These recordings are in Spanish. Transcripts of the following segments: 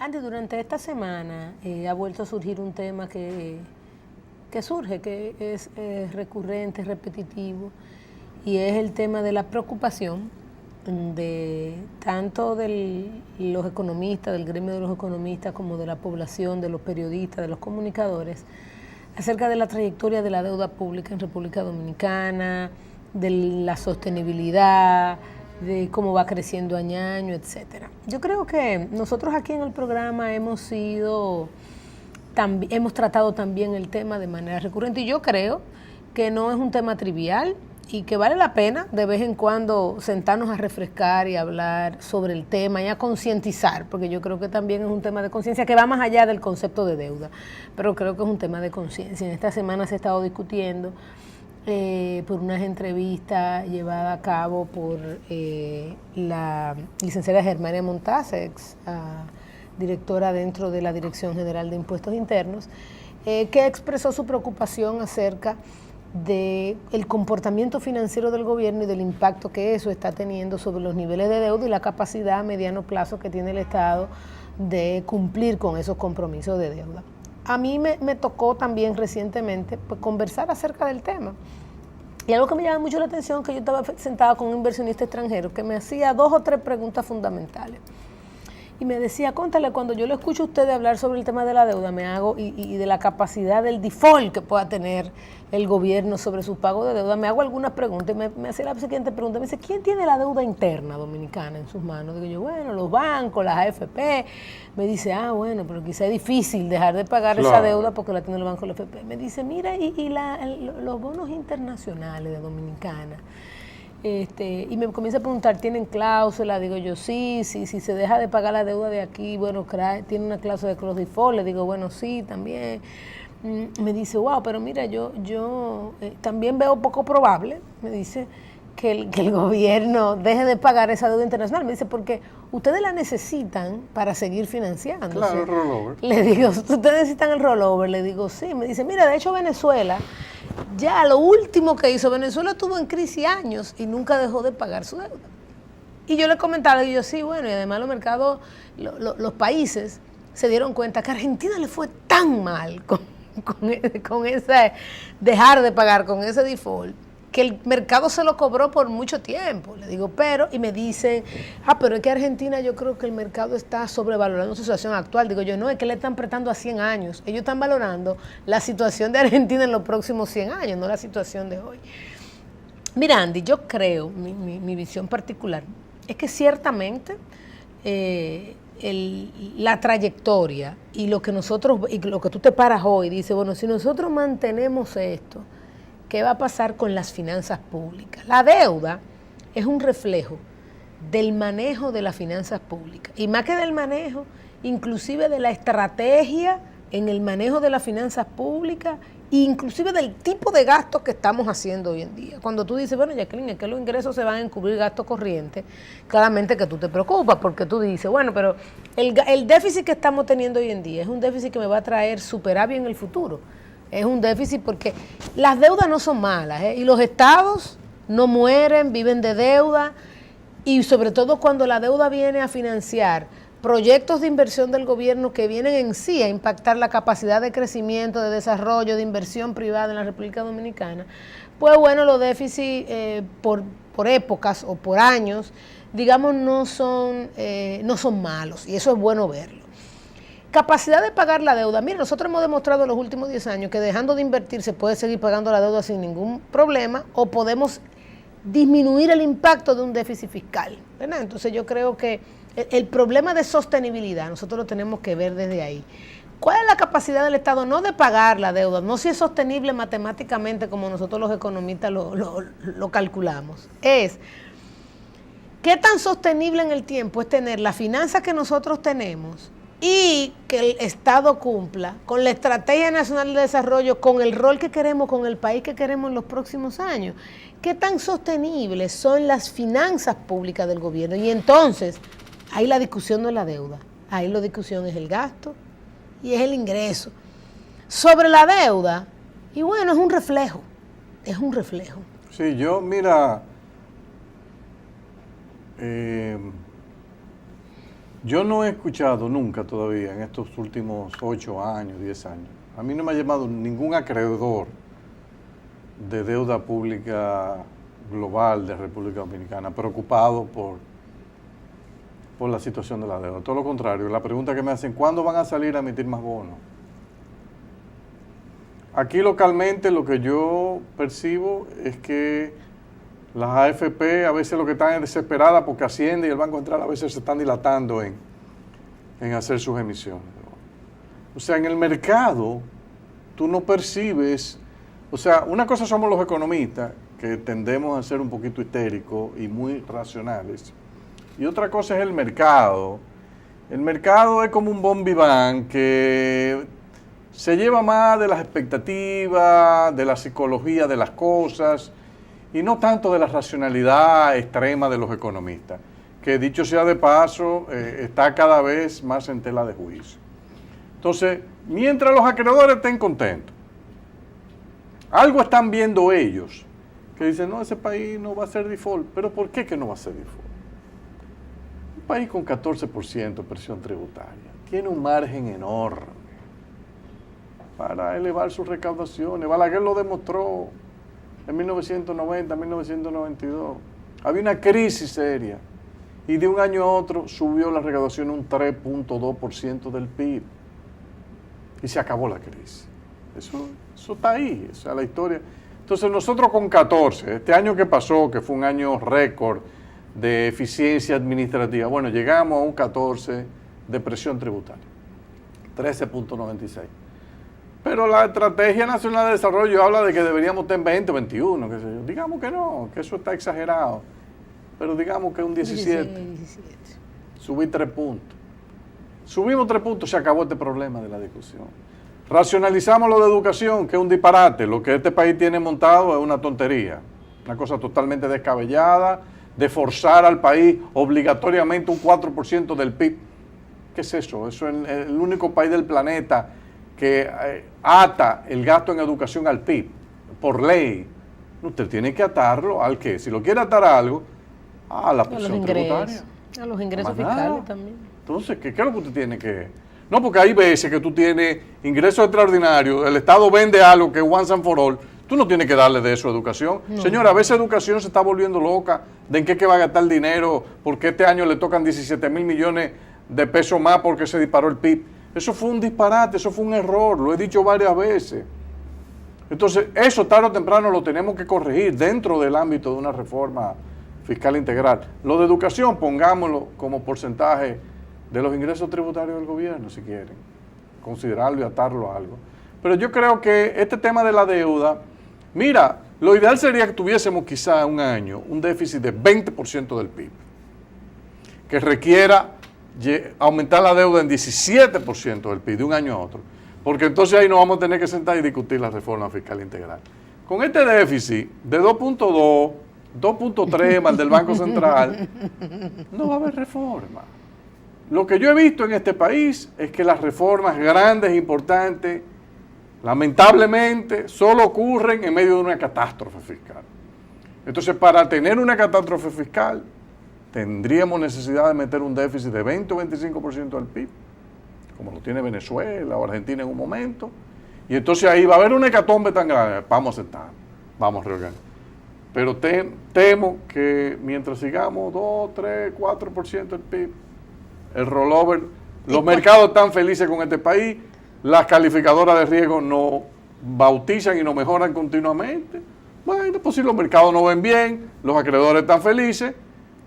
Antes, durante esta semana ha vuelto a surgir un tema que surge, que es recurrente, repetitivo, y es el tema de la preocupación de tanto de los economistas, del gremio de los economistas, como de la población, de los periodistas, de los comunicadores, acerca de la trayectoria de la deuda pública en República Dominicana, de la sostenibilidad, de cómo va creciendo año a año, etcétera. Yo creo que nosotros aquí en el programa hemos tratado también el tema de manera recurrente, y yo creo que no es un tema trivial y que vale la pena de vez en cuando sentarnos a refrescar y hablar sobre el tema y a concientizar, porque yo creo que también es un tema de conciencia que va más allá del concepto de deuda, pero creo que es un tema de conciencia. En esta semana se ha estado discutiendo por unas entrevistas llevadas a cabo por la licenciada Germania Montasex, directora dentro de la Dirección General de Impuestos Internos, que expresó su preocupación acerca del comportamiento financiero del gobierno y del impacto que eso está teniendo sobre los niveles de deuda y la capacidad a mediano plazo que tiene el Estado de cumplir con esos compromisos de deuda. A mí me tocó también recientemente pues, conversar acerca del tema. Y algo que me llama mucho la atención, que yo estaba sentada con un inversionista extranjero que me hacía 2 o 3 preguntas fundamentales. Y me decía, cóntale, cuando yo le escucho a usted hablar sobre el tema de la deuda, me hago y de la capacidad del default que pueda tener el gobierno sobre su pago de deuda, me hago algunas preguntas y me hace la siguiente pregunta, me dice, ¿quién tiene la deuda interna dominicana en sus manos? Digo yo, bueno, los bancos, las AFP. Me dice, bueno, pero quizá es difícil dejar de pagar esa deuda porque la tiene el banco y la AFP. Me dice, mira, los bonos internacionales de Dominicana. Y me comienza a preguntar, ¿tienen cláusula? Digo yo, sí, si se deja de pagar la deuda de aquí, bueno, tiene una cláusula de cross default. Le digo, bueno, sí, también. Me dice, wow, pero mira, yo también veo poco probable, me dice, que el gobierno deje de pagar esa deuda internacional. Me dice, porque ustedes la necesitan para seguir financiándose. Claro, el rollover. Le digo, ¿ustedes necesitan el rollover? Le digo, sí. Me dice, mira, de hecho Venezuela, ya lo último que hizo, Venezuela estuvo en crisis años y nunca dejó de pagar su deuda. Y yo le comentaba, y yo, sí, bueno, y además los mercados, los países se dieron cuenta que a Argentina le fue tan mal con ese dejar de pagar, con ese default, que el mercado se lo cobró por mucho tiempo. Le digo, y me dicen, pero es que Argentina, yo creo que el mercado está sobrevalorando su situación actual. Digo yo, no, es que le están prestando a 100 años. Ellos están valorando la situación de Argentina en los próximos 100 años, no la situación de hoy. Mira, Andy, yo creo, mi visión particular, es que ciertamente la trayectoria y lo que tú te paras hoy, dices, bueno, si nosotros mantenemos esto, ¿qué va a pasar con las finanzas públicas? La deuda es un reflejo del manejo de las finanzas públicas. Y más que del manejo, inclusive de la estrategia en el manejo de las finanzas públicas, inclusive del tipo de gastos que estamos haciendo hoy en día. Cuando tú dices, bueno, Jacqueline, es que los ingresos se van a encubrir gastos corrientes, claramente que tú te preocupas, porque tú dices, bueno, pero el déficit que estamos teniendo hoy en día es un déficit que me va a traer superávit en el futuro. Es un déficit porque las deudas no son malas, y los estados no mueren, viven de deuda, y sobre todo cuando la deuda viene a financiar proyectos de inversión del gobierno que vienen en sí a impactar la capacidad de crecimiento, de desarrollo, de inversión privada en la República Dominicana, pues bueno, los déficits por épocas o por años, digamos, no son malos, y eso es bueno verlo. Capacidad de pagar la deuda. Mira, nosotros hemos demostrado en los últimos 10 años que dejando de invertir se puede seguir pagando la deuda sin ningún problema, o podemos disminuir el impacto de un déficit fiscal, ¿verdad? Entonces yo creo que el problema de sostenibilidad nosotros lo tenemos que ver desde ahí. ¿Cuál es la capacidad del Estado? No de pagar la deuda, no si es sostenible matemáticamente como nosotros los economistas lo calculamos. Es qué tan sostenible en el tiempo es tener las finanzas que nosotros tenemos y que el Estado cumpla con la Estrategia Nacional de Desarrollo, con el rol que queremos, con el país que queremos en los próximos años. ¿Qué tan sostenibles son las finanzas públicas del gobierno? Y entonces, ahí la discusión no es la deuda, ahí la discusión es el gasto y es el ingreso. Sobre la deuda, y bueno, es un reflejo. Sí, mira, Yo no he escuchado nunca todavía en estos últimos 8 años, 10 años. A mí no me ha llamado ningún acreedor de deuda pública global de República Dominicana preocupado por la situación de la deuda. Todo lo contrario, la pregunta que me hacen, ¿cuándo van a salir a emitir más bonos? Aquí localmente lo que yo percibo es que las AFP a veces lo que están es desesperadas porque Hacienda y el Banco Central a veces se están dilatando en hacer sus emisiones. O sea, en el mercado tú no percibes, o sea, una cosa somos los economistas, que tendemos a ser un poquito histéricos y muy racionales, y otra cosa es el mercado. El mercado es como un bon vivant que se lleva más de las expectativas, de la psicología de las cosas, y no tanto de la racionalidad extrema de los economistas, que dicho sea de paso, está cada vez más en tela de juicio. Entonces, mientras los acreedores estén contentos, algo están viendo ellos, que dicen, no, ese país no va a ser default. ¿Pero por qué que no va a ser default? Un país con 14% de presión tributaria tiene un margen enorme para elevar sus recaudaciones. Balaguer lo demostró en 1990, 1992. Había una crisis seria y de un año a otro subió la recaudación un 3.2% del PIB y se acabó la crisis. Eso está ahí, o sea, la historia. Entonces nosotros con 14, este año que pasó, que fue un año récord de eficiencia administrativa, bueno, llegamos a un 14 de presión tributaria, 13.96. Pero la Estrategia Nacional de Desarrollo habla de que deberíamos estar en 20, 21, qué sé yo. Digamos que no, que eso está exagerado. Pero digamos que un 17. Subí 3 puntos. Subimos 3 puntos, se acabó este problema de la discusión. Racionalizamos lo de educación, que es un disparate. Lo que este país tiene montado es una tontería. Una cosa totalmente descabellada, de forzar al país obligatoriamente un 4% del PIB. ¿Qué es eso? Eso es el único país del planeta que ata el gasto en educación al PIB, por ley. Usted tiene que atarlo al qué. Si lo quiere atar a algo, a la presión tributaria. A los ingresos fiscales también. Entonces, ¿qué es lo que usted tiene que...? No, porque hay veces que tú tienes ingresos extraordinarios, el Estado vende algo que es once and for all, tú no tienes que darle de eso a educación. No. Señora, a veces educación se está volviendo loca de en qué va a gastar el dinero, porque este año le tocan 17 mil millones de pesos más porque se disparó el PIB. Eso fue un disparate, eso fue un error, lo he dicho varias veces. Entonces, eso tarde o temprano lo tenemos que corregir dentro del ámbito de una reforma fiscal integral. Lo de educación, pongámoslo como porcentaje de los ingresos tributarios del gobierno, si quieren, considerarlo y atarlo a algo. Pero yo creo que este tema de la deuda, mira, lo ideal sería que tuviésemos quizá un año un déficit de 20% del PIB, que requiera aumentar la deuda en 17% del PIB de un año a otro, porque entonces ahí nos vamos a tener que sentar y discutir la reforma fiscal integral. Con este déficit de 2.2, 2.3 más del Banco Central, no va a haber reforma. Lo que yo he visto en este país es que las reformas grandes e importantes, lamentablemente, solo ocurren en medio de una catástrofe fiscal. Entonces, para tener una catástrofe fiscal, tendríamos necesidad de meter un déficit de 20 o 25% del PIB, como lo tiene Venezuela o Argentina en un momento, y entonces ahí va a haber una hecatombe tan grande. Vamos a sentar, vamos a reorganizar. Pero temo que mientras sigamos 2, 3, 4% del PIB, el rollover, los mercados están felices con este país, las calificadoras de riesgo nos bautizan y nos mejoran continuamente. Bueno, pues si los mercados no ven bien, los acreedores están felices,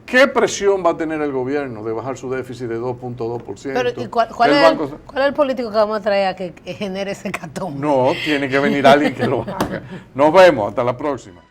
¿qué presión va a tener el gobierno de bajar su déficit de 2.2%? Pero, ¿y cuál es el político que vamos a traer a que genere ese hecatombe? No, tiene que venir alguien que lo haga. Nos vemos, hasta la próxima.